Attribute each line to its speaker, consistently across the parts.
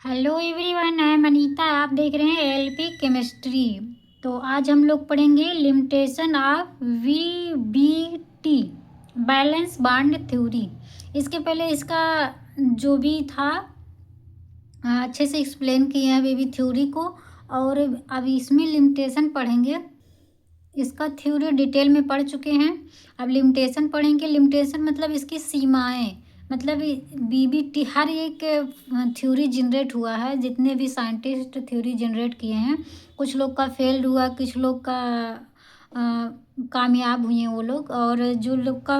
Speaker 1: Hello everyone, I am Anita. आप देख रहे हैं एलपी केमिस्ट्री। तो आज हम लोग पढ़ेंगे limitation of VBT, valence bond theory. इसके पहले इसका जो भी था अच्छे से एक्सप्लेन किया है वीबी थ्योरी को, और अब इसमें लिमिटेशन पढ़ेंगे। इसका थ्योरी डिटेल में पढ़ चुके हैं। अब लिमिटेशन पढ़ेंगे। लिमिटेशन मतलब इसकी सीमाएं, मतलब बीबीटी हर एक थ्योरी जनरेट हुआ है। जितने भी साइंटिस्ट थ्योरी जनरेट किए हैं, कुछ लोग का फेल्ड हुआ, कुछ लोग का कामयाब हुए हैं वो लोग। और जो लोग का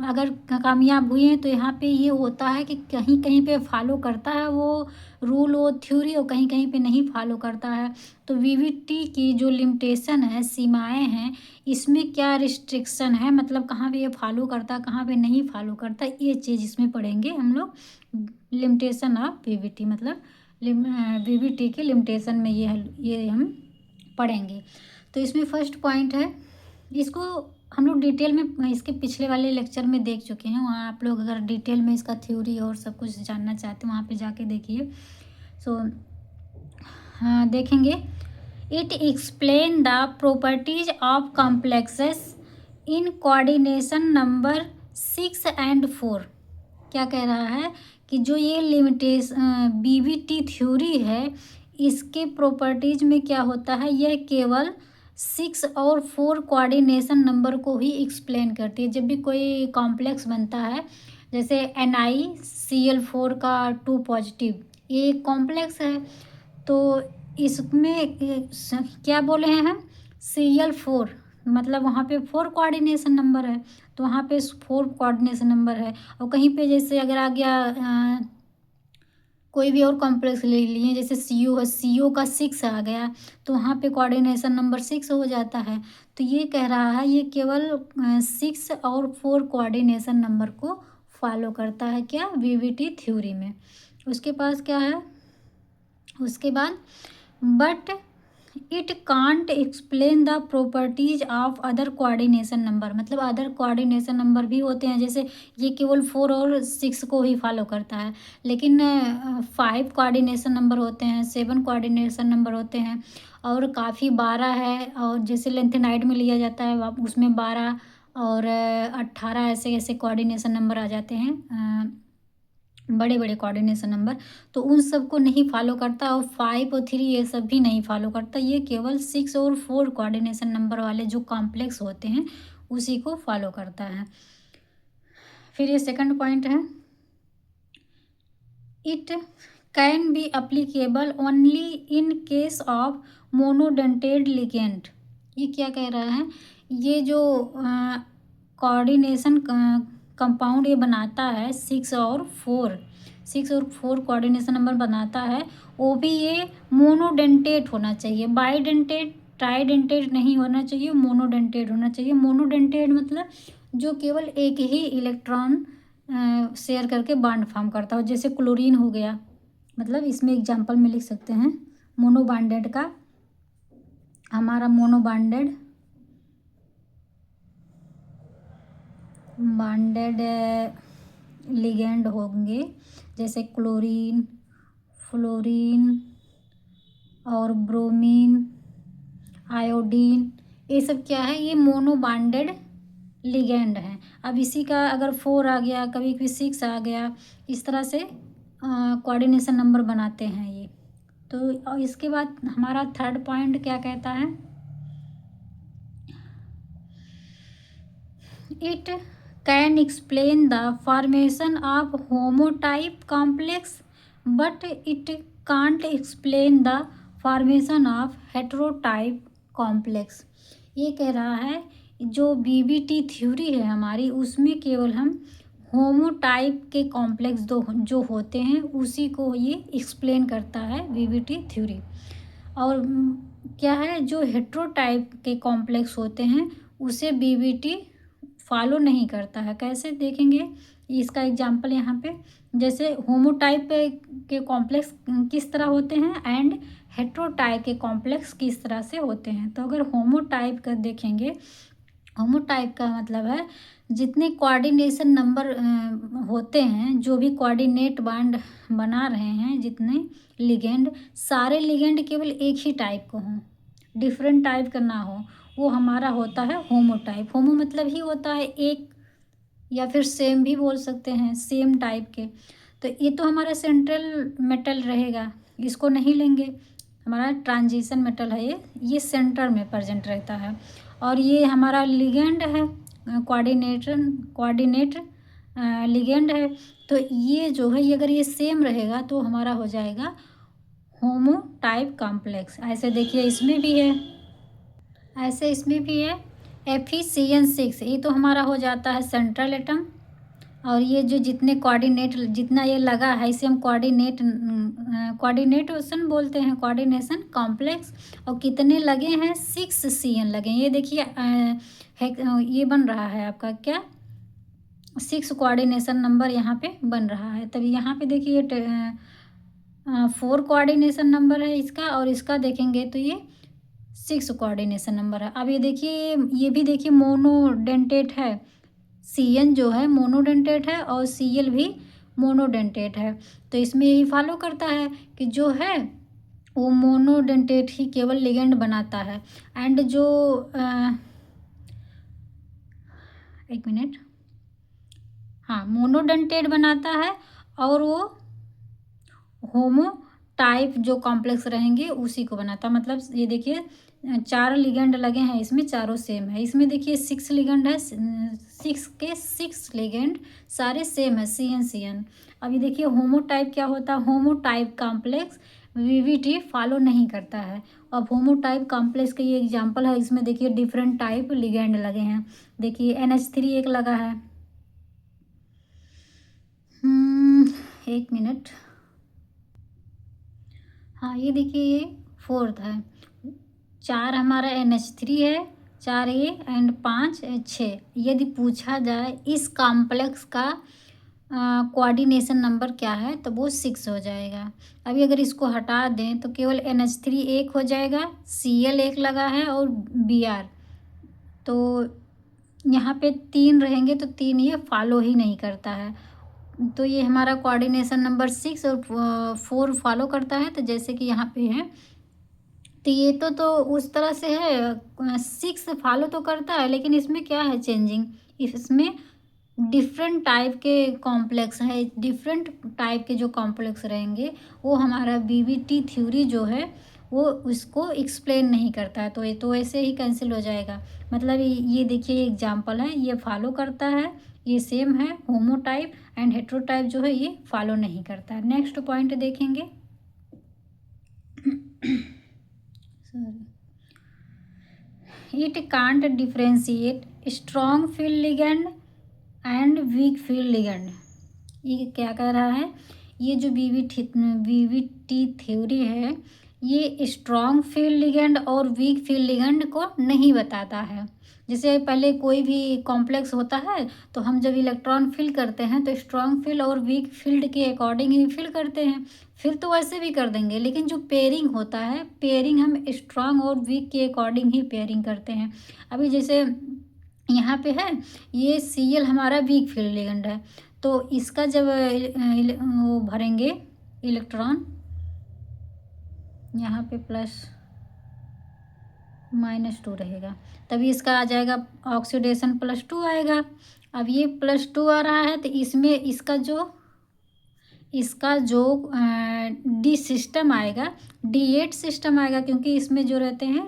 Speaker 1: अगर कामयाब हुए हैं तो यहाँ पे ये होता है कि कहीं कहीं पे फॉलो करता है वो रूल, वो थ्योरी, और कहीं कहीं पे नहीं फॉलो करता है। तो वीवीटी की जो लिमिटेशन है, सीमाएं हैं, इसमें क्या रिस्ट्रिक्शन है, मतलब कहाँ पे ये फॉलो करता, कहाँ पे नहीं फॉलो करता, ये चीज़ इसमें पढ़ेंगे हम लोग। लिमिटेशन ऑफ वीवीटी मतलब वीवीटी के लिमिटेशन में ये हम पढ़ेंगे। तो इसमें फर्स्ट पॉइंट है, इसको हम लोग डिटेल में इसके पिछले वाले लेक्चर में देख चुके हैं। वहाँ आप लोग अगर डिटेल में इसका थ्योरी और सब कुछ जानना चाहते हैं वहाँ पे जाके देखिए। सो हाँ, देखेंगे। It explain the properties of complexes in coordination number 6 and 4। क्या कह रहा है कि जो ये लिमिटेशन बीवीटी थ्योरी है, इसके प्रॉपर्टीज में क्या होता है, यह केवल 6 और 4 कोऑर्डिनेशन नंबर को ही एक्सप्लेन करती है। जब भी कोई कॉम्प्लेक्स बनता है, जैसे NiCl4 का 2 पॉजिटिव, ये एक कॉम्प्लेक्स है। तो इसमें क्या बोले हैं हम, Cl4, मतलब वहाँ पे 4 कोऑर्डिनेशन नंबर है, तो वहाँ पे 4 कोऑर्डिनेशन नंबर है। और कहीं पे जैसे अगर आ गया कोई भी और कॉम्प्लेक्स ले लिए, जैसे CO है, CO का 6 आ गया, तो वहाँ पे कोऑर्डिनेशन नंबर 6 हो जाता है। तो ये कह रहा है ये केवल 6 और 4 कोऑर्डिनेशन नंबर को फॉलो करता है, क्या, वीवीटी थ्योरी में। उसके पास क्या है, उसके बाद but it can't explain the properties of other coordination number, मतलब अदर कोऑर्डिनेशन नंबर भी होते हैं। जैसे ये केवल 4 और 6 को ही फॉलो करता है, लेकिन 5 कोऑर्डिनेशन नंबर होते हैं, 7 कोऑर्डिनेशन नंबर होते हैं, और काफ़ी 12 है। और जैसे लेंथेनाइड में लिया जाता है उसमें 12 और 18 ऐसे ऐसे कोऑर्डिनेशन नंबर आ जाते हैं, बड़े बड़े कोऑर्डिनेशन नंबर। तो उन सब को नहीं फॉलो करता, और 5 और 3 ये सब भी नहीं फॉलो करता। ये केवल 6 और 4 कोऑर्डिनेशन नंबर वाले जो कॉम्प्लेक्स होते हैं उसी को फॉलो करता है। फिर ये सेकंड पॉइंट है, it can be applicable only in case of monodentate ligand. ये क्या कह रहा है, ये जो कोऑर्डिनेशन कंपाउंड ये बनाता है 6 और 4 कोऑर्डिनेशन नंबर बनाता है, वो भी ये मोनोडेंटेट होना चाहिए। बाईडेंटेट, ट्राईडेंटेट नहीं होना चाहिए, मोनोडेंटेट होना चाहिए। मोनोडेंटेट मतलब जो केवल एक ही इलेक्ट्रॉन शेयर करके बॉन्ड फॉर्म करता हो, जैसे क्लोरीन हो गया। मतलब इसमें एग्जांपल में लिख सकते हैं मोनो बॉन्डेड का, हमारा मोनो बॉन्डेड लिगेंड होंगे, जैसे क्लोरीन, फ्लोरीन और ब्रोमीन, आयोडीन, ये सब क्या है, ये मोनो बॉन्डेड लिगेंड है। अब इसी का अगर 4 आ गया, कभी कभी 6 आ गया, इस तरह से कोऑर्डिनेशन नंबर बनाते हैं ये। तो और इसके बाद हमारा थर्ड पॉइंट क्या कहता है, it can explain the formation of homotype complex but it can't explain the formation of heterotype complex. ये कह रहा है जो बीबीटी थ्योरी है हमारी, उसमें केवल हम होमोटाइप के कॉम्प्लेक्स जो होते हैं उसी को ये एक्सप्लेन करता है बीबीटी थ्योरी। और क्या है, जो हेटेरोटाइप के कॉम्प्लेक्स होते हैं उसे बीबीटी फॉलो नहीं करता है। कैसे देखेंगे, इसका एग्जांपल यहाँ पे, जैसे होमोटाइप के कॉम्प्लेक्स किस तरह होते हैं एंड हेटेरोटाइप के कॉम्प्लेक्स किस तरह से होते हैं। तो अगर होमोटाइप का देखेंगे होमोटाइप का मतलब है जितने कोऑर्डिनेशन नंबर होते हैं, जो भी कोऑर्डिनेट बॉन्ड बना रहे हैं, जितने लिगेंड, सारे लिगेंड केवल एक ही टाइप को हों, डिफरेंट टाइप का ना हो, वो हमारा होता है होमोटाइप। होमो मतलब ही होता है एक, या फिर सेम भी बोल सकते हैं, सेम टाइप के। तो ये तो हमारा सेंट्रल मेटल रहेगा, इसको नहीं लेंगे, हमारा ट्रांजिशन मेटल है ये सेंटर में प्रेजेंट रहता है। और ये हमारा लिगेंड है, कोऑर्डिनेट लिगेंड है। तो ये जो है, ये अगर ये सेम रहेगा तो हमारा हो जाएगा होमोटाइप कॉम्प्लेक्स। ऐसे देखिए इसमें भी है, ऐसे इसमें भी है FeCN6, ये तो हमारा हो जाता है सेंट्रल एटम। और ये जो जितने कोऑर्डिनेट, जितना ये लगा है, इसे हम कोऑर्डिनेशन बोलते हैं, कोऑर्डिनेशन कॉम्प्लेक्स। और कितने लगे हैं, 6 CN लगे हैं। ये देखिए ये बन रहा है आपका क्या, 6 कोऑर्डिनेशन नंबर यहाँ पे बन रहा है। तब यहाँ पे देखिए 4 कोऑर्डिनेशन नंबर है इसका, और इसका देखेंगे तो ये 6 कोऑर्डिनेशन नंबर है। अब ये देखिए, ये भी देखिए मोनोडेंटेट है, CN जो है मोनोडेंटेट है, और Cl भी मोनोडेंटेट है। तो इसमें यही फॉलो करता है कि जो है वो मोनोडेंटेट ही केवल लिगेंड बनाता है। एंड जो एक मिनट, हाँ, मोनोडेंटेट बनाता है, और वो होमो टाइप जो कॉम्प्लेक्स रहेंगे उसी को बनाता। मतलब ये देखिए 4 लिगेंड लगे हैं इसमें, चारों सेम है। इसमें देखिए 6 लिगेंड है, 6 के 6 लिगेंड सारे सेम है, CN। अब ये देखिए होमोटाइप क्या होता है, होमोटाइप कॉम्प्लेक्स VVT फॉलो नहीं करता है। अब होमोटाइप कॉम्प्लेक्स का ये एग्जांपल है, इसमें देखिए डिफरेंट टाइप लिगेंड लगे हैं। देखिए NH3 एक लगा है, एक मिनट, हाँ ये देखिए ये 4th है, 4 हमारा NH3 है, 4 ये एंड 5 6। यदि पूछा जाए इस कॉम्प्लेक्स का कोऑर्डिनेशन नंबर क्या है, तो वो 6 हो जाएगा। अभी अगर इसको हटा दें तो केवल NH3 एक हो जाएगा, Cl एक लगा है, और Br, तो यहाँ पे 3 रहेंगे, तो 3 ये फॉलो ही नहीं करता है। तो ये हमारा कोऑर्डिनेशन नंबर 6 और 4 फॉलो करता है। तो जैसे कि यहाँ पे है, तो ये तो उस तरह से है, 6 फॉलो तो करता है, लेकिन इसमें क्या है चेंजिंग, इसमें डिफरेंट टाइप के कॉम्प्लेक्स है, डिफरेंट टाइप के जो कॉम्प्लेक्स रहेंगे वो हमारा BBT थ्योरी जो है वो उसको एक्सप्लेन नहीं करता है। तो ये तो ऐसे ही कैंसिल हो जाएगा। मतलब ये देखिए एग्जांपल है, ये फॉलो करता है, ये सेम है होमोटाइप, एंड हेट्रोटाइप जो है ये फॉलो नहीं करता है। नेक्स्ट पॉइंट देखेंगे, it can't differentiate strong field ligand and weak field ligand. ये क्या कह रहा है, ये जो BBT थ्योरी है ये स्ट्रॉन्ग फील्ड लिगेंड और वीक फील्ड लिगेंड को नहीं बताता है। जैसे पहले कोई भी कॉम्प्लेक्स होता है तो हम जब इलेक्ट्रॉन फिल करते हैं तो स्ट्रॉन्ग फील्ड और वीक फील्ड के अकॉर्डिंग ही फिल करते हैं, फिर तो वैसे भी कर देंगे। लेकिन जो पेयरिंग होता है, पेयरिंग हम स्ट्रॉन्ग और वीक के अकॉर्डिंग ही पेयरिंग करते हैं। अभी जैसे यहाँ पे है, ये Cl हमारा वीक फील्ड लिगेंड है, तो इसका जब वो भरेंगे इलेक्ट्रॉन, यहाँ पे +-2 रहेगा, तभी इसका आ जाएगा ऑक्सीडेशन +2 आएगा। अब ये +2 आ रहा है, तो इसमें इसका जो D सिस्टम आएगा, D8 सिस्टम आएगा, क्योंकि इसमें जो रहते हैं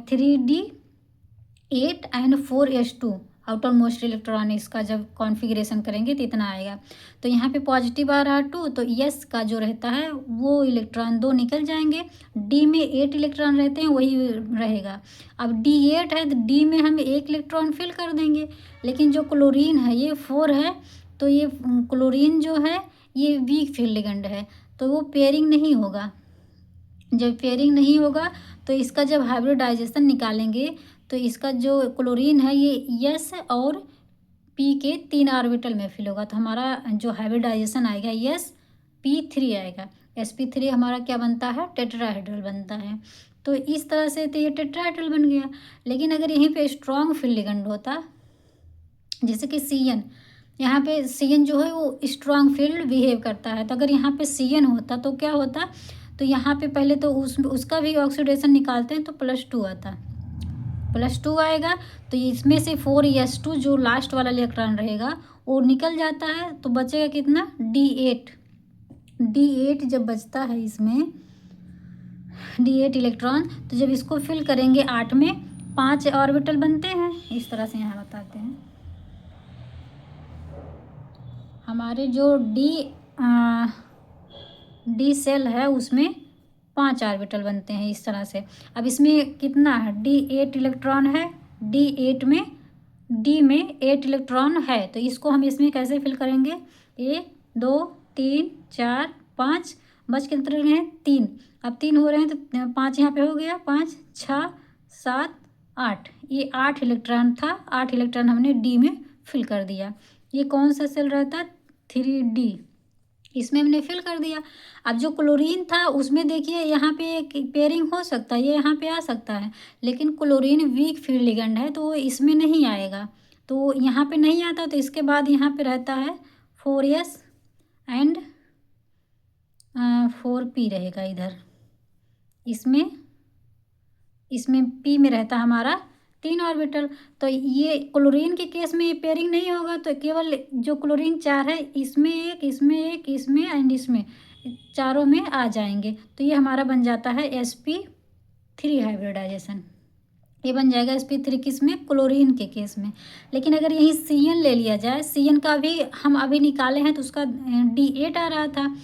Speaker 1: 3D8 and 4s2 outer most electron, इसका जब कॉन्फ़िगरेशन करेंगे तो इतना आएगा। तो यहाँ पे पॉजिटिव आ रहा है 2, तो यस का जो रहता है वो इलेक्ट्रॉन 2 निकल जाएंगे, डी में 8 इलेक्ट्रॉन रहते हैं वही रहेगा। अब D8 है तो डी में हम 1 इलेक्ट्रॉन फिल कर देंगे। लेकिन जो क्लोरीन है ये 4 है, तो ये क्लोरीन जो है ये वीक फील्ड लिगेंड है, तो वो पेयरिंग नहीं होगा। जब पेयरिंग नहीं होगा तो इसका जब हाइब्रिडाइजेशन निकालेंगे तो इसका जो क्लोरीन है ये S और P के 3 ऑर्बिटल में फिल होगा, तो हमारा जो हाइब्रिडाइजेशन आएगा S P3 आएगा। sp3 हमारा क्या बनता है, टेट्राहेड्रल बनता है। तो इस तरह से तो ये टेट्राहेड्रल बन गया। लेकिन अगर यहीं पे स्ट्रॉन्ग फील्ड लिगेंड होता, जैसे कि CN, यहाँ पे CN जो है वो स्ट्रॉन्ग फील्ड बिहेव करता है, तो अगर यहाँ पे CN होता तो क्या होता, तो यहाँ पे पहले तो उसका भी ऑक्सीडेशन निकालते हैं तो +2 आता, +2 आएगा। तो इसमें से 4s2 जो लास्ट वाला इलेक्ट्रॉन रहेगा वो निकल जाता है, तो बचेगा कितना, D8 जब बचता है इसमें D8 इलेक्ट्रॉन, तो जब इसको फिल करेंगे 8 में 5 ऑर्बिटल बनते हैं। इस तरह से यहाँ बताते हैं, हमारे जो डी सेल है उसमें 5 ऑर्बिटल बनते हैं इस तरह से। अब इसमें कितना है, D8 इलेक्ट्रॉन है, D8 में D में 8 इलेक्ट्रॉन है, तो इसको हम इसमें कैसे फिल करेंगे, 1 2 3 4 5, बच के कितने हैं, 3। अब 3 हो रहे हैं तो 5 यहाँ पे हो गया, 5 6 7 8, ये 8 इलेक्ट्रॉन था, 8 इलेक्ट्रॉन हमने D में फिल कर दिया। ये कौन सा सेल रहता है, 3D, इसमें हमने फिल कर दिया। अब जो क्लोरीन था उसमें देखिए यहाँ पे एक पेयरिंग हो सकता है, ये यहाँ पे आ सकता है, लेकिन क्लोरीन वीक फील्ड लिगेंड है तो वो इसमें नहीं आएगा, तो यहाँ पे नहीं आता। तो इसके बाद यहाँ पे रहता है 4s एंड 4p रहेगा इधर, इसमें P में रहता हमारा 3 ऑर्बिटल। तो ये क्लोरीन के केस में ये पेयरिंग नहीं होगा, तो केवल जो क्लोरीन 4 है इसमें एक, इसमें एक, इसमें एंड इसमें, चारों में आ जाएंगे। तो ये हमारा बन जाता है sp3 हाइब्रिडाइजेशन, ये बन जाएगा sp3 किस में, क्लोरीन के केस में। लेकिन अगर यही CN ले लिया जाए, CN का भी हम अभी निकाले हैं तो उसका D8 आ रहा था,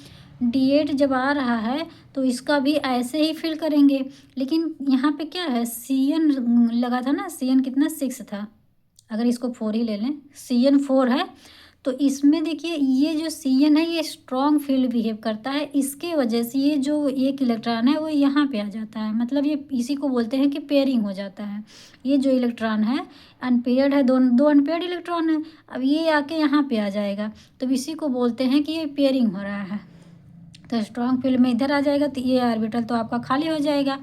Speaker 1: D8 जब आ रहा है तो इसका भी ऐसे ही फिल करेंगे। लेकिन यहाँ पे क्या है, CN लगा था ना, CN कितना 6 था, अगर इसको 4 ही ले लें, CN 4 है, तो इसमें देखिए ये जो CN है ये स्ट्रॉन्ग फील्ड बिहेव करता है, इसके वजह से ये जो एक इलेक्ट्रॉन है वो यहाँ पे आ जाता है, मतलब ये इसी को बोलते हैं कि पेयरिंग हो जाता है। ये जो इलेक्ट्रॉन है अनपेयर्ड है, दो अनपेयर्ड इलेक्ट्रॉन है, अब ये आके यहाँ पे आ जाएगा, तो इसी को बोलते हैं कि ये पेयरिंग हो रहा है। तो स्ट्रॉन्ग फील्ड में इधर आ जाएगा तो ये ऑर्बिटल तो आपका खाली हो जाएगा।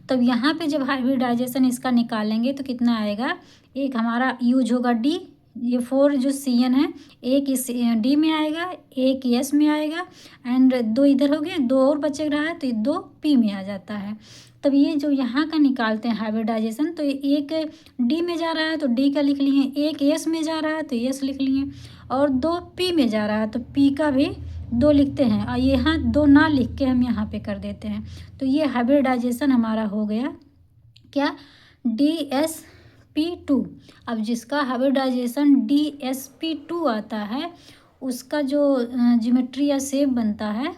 Speaker 1: तब यहाँ पे जब हाइब्रिडाइजेशन इसका निकालेंगे तो कितना आएगा, एक हमारा यूज होगा D, ये 4 जो CN है एक इस D में आएगा, एक S में आएगा एंड 2 इधर हो गए, 2 और बचे रहा है तो 2 P में आ जाता है। तब ये जो यहाँ का निकालते हैं हाइब्रिडाइजेशन, तो एक D में जा रहा है तो D का लिख लिए, एक S में जा रहा है तो S लिख लिए, और 2 P में जा रहा है तो P का भी 2 लिखते हैं, और यहाँ 2 ना लिख के हम यहाँ पे कर देते हैं। तो ये हाइब्रिडाइजेशन हमारा हो गया क्या, DsP2। अब जिसका हाइब्रिडाइजेशन DsP2 आता है उसका जो ज्योमेट्री या शेप बनता है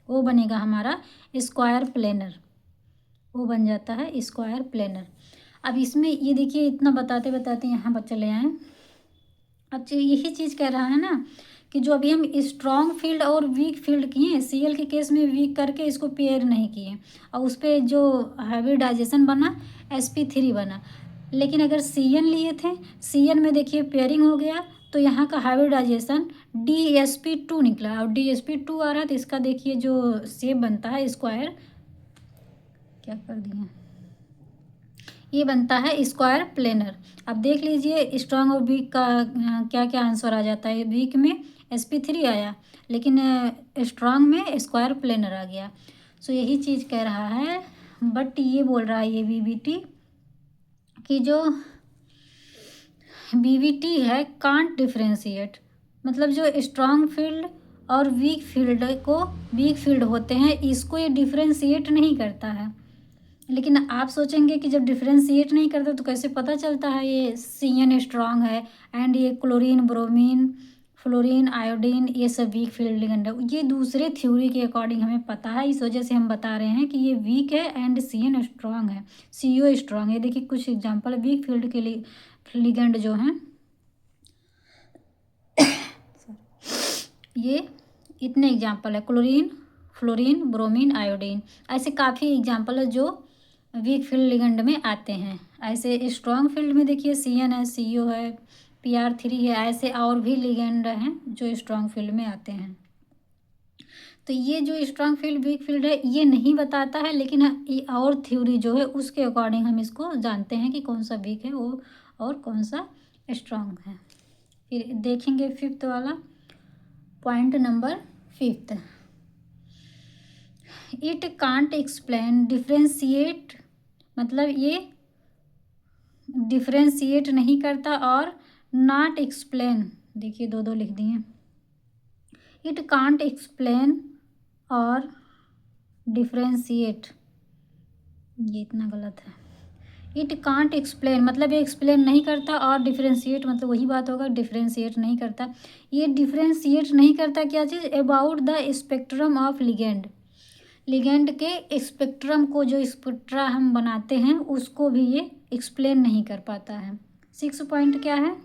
Speaker 1: वो बनेगा हमारा स्क्वायर प्लेनर, वो बन जाता है स्क्वायर प्लेनर। अब इसमें ये देखिए इतना बताते बताते यहाँ पर चले आए। अब यही चीज़ कह रहा है ना कि जो अभी हम स्ट्रॉन्ग फील्ड और वीक फील्ड किए, Cl के केस में वीक करके इसको पेयर नहीं किए, और उस पर जो हाइब्रिडाइजेशन बना sp3 बना। लेकिन अगर CN लिए थे, CN में देखिए पेयरिंग हो गया तो यहाँ का हाइब्रिडाइजेशन DsP2 निकला, और DsP2 आ रहा है तो इसका देखिए जो शेप बनता है स्क्वायर, क्या कर दिया, ये बनता है स्क्वायर प्लेनर। अब देख लीजिए स्ट्रॉन्ग और वीक का क्या क्या आंसर आ जाता है। वीक में sp3 आया, लेकिन स्ट्रॉन्ग में स्क्वायर प्लेनर आ गया। सो यही चीज़ कह रहा है, बट ये बोल रहा है ये BBT कि जो BBT है कांट डिफ्रेंशिएट, मतलब जो स्ट्रॉन्ग फील्ड और वीक फील्ड होते हैं इसको ये डिफ्रेंशिएट नहीं करता है। लेकिन आप सोचेंगे कि जब डिफ्रेंशिएट नहीं करता तो कैसे पता चलता है ये CN स्ट्रॉन्ग है एंड ये क्लोरीन, ब्रोमीन, फ्लोरीन, आयोडीन ये सब वीक फील्ड लिगेंड है। ये दूसरे थ्योरी के अकॉर्डिंग हमें पता है, इस वजह से हम बता रहे हैं कि ये वीक है एंड CN स्ट्रॉन्ग है, CO स्ट्रॉन्ग है। देखिए कुछ एग्जांपल वीक फील्ड के लिए लिगेंड जो हैं ये इतने एग्जांपल है, क्लोरीन, फ्लोरीन, ब्रोमीन, आयोडीन, ऐसे काफ़ी एग्जांपल है जो वीक फील्ड लिगेंड में आते हैं। ऐसे स्ट्रॉन्ग फील्ड में देखिए CN है, CO है, PR3 है, ऐसे और भी लिगेंड हैं जो स्ट्रॉन्ग फील्ड में आते हैं। तो ये जो स्ट्रांग फील्ड वीक फील्ड है ये नहीं बताता है, लेकिन ये और थ्योरी जो है उसके अकॉर्डिंग हम इसको जानते हैं कि कौन सा वीक है वो और कौन सा स्ट्रांग है। फिर देखेंगे फिफ्थ वाला point number 5। It can't explain differentiate, मतलब ये डिफ्रेंशिएट नहीं करता, और नॉट एक्सप्लेन, देखिए दो दो लिख दिए, इट कांट एक्सप्लेन और डिफ्रेंशिएट, ये इतना गलत है। इट कांट एक्सप्लेन मतलब ये एक्सप्लेन नहीं करता, और डिफ्रेंशिएट मतलब वही बात होगा, डिफ्रेंशिएट नहीं करता। ये डिफ्रेंशिएट नहीं करता क्या चीज़, about the spectrum of ligand, ligand के स्पेक्ट्रम को, जो स्पेक्ट्रा हम बनाते हैं उसको भी ये एक्सप्लेन नहीं कर पाता है। 6 पॉइंट क्या है,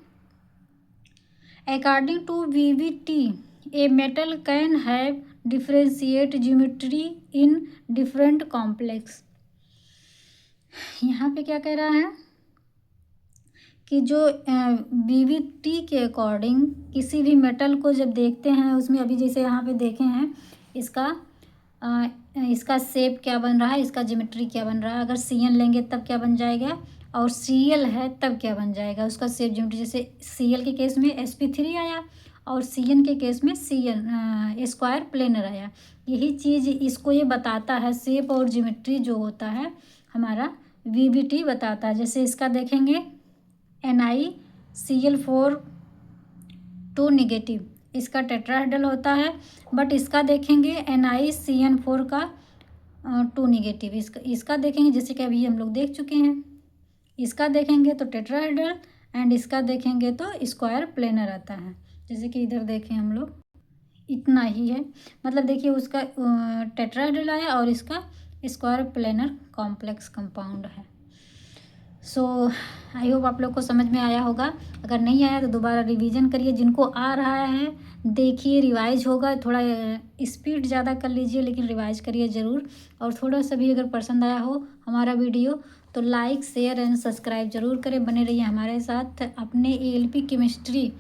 Speaker 1: according to VVT a metal can have differentiate geometry in different complex. यहाँ पे क्या कह रहा है कि जो VVT के अकॉर्डिंग किसी भी मेटल को जब देखते हैं उसमें, अभी जैसे यहाँ पे देखे हैं इसका शेप क्या बन रहा है, इसका ज्योमेट्री क्या बन रहा है, अगर CN लेंगे तब क्या बन जाएगा, और CL है तब क्या बन जाएगा उसका शेप ज्योमेट्री। जैसे CL के केस में sp3 आया और CN के केस में CN स्क्वायर प्लेनर आया। यही चीज़ इसको ये बताता है, शेप और ज्योमेट्री जो होता है हमारा VVT बताता है। जैसे इसका देखेंगे NiCl4 2 नेगेटिव, इसका टेट्राहेड्रल होता है, बट इसका देखेंगे NiCN4 का 2 नेगेटिव, इसका देखेंगे जैसे कि अभी हम लोग देख चुके हैं, इसका देखेंगे तो टेट्राहेड्रल एंड इसका देखेंगे तो स्क्वायर प्लेनर आता है। जैसे कि इधर देखें हम लोग, इतना ही है, मतलब देखिए उसका टेट्राहेड्रल आया और इसका स्क्वायर प्लेनर कॉम्प्लेक्स कंपाउंड है। सो आई होप आप लोग को समझ में आया होगा। अगर नहीं आया तो दोबारा रिवीजन करिए, जिनको आ रहा है देखिए, रिवाइज होगा, थोड़ा स्पीड ज़्यादा कर लीजिए लेकिन रिवाइज करिए ज़रूर। और थोड़ा सा भी अगर पसंद आया हो हमारा वीडियो तो लाइक शेयर एंड सब्सक्राइब ज़रूर करें, बने रहिए हमारे साथ अपने ALP केमिस्ट्री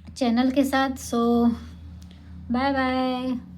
Speaker 1: चैनल के साथ। सो बाय बाय।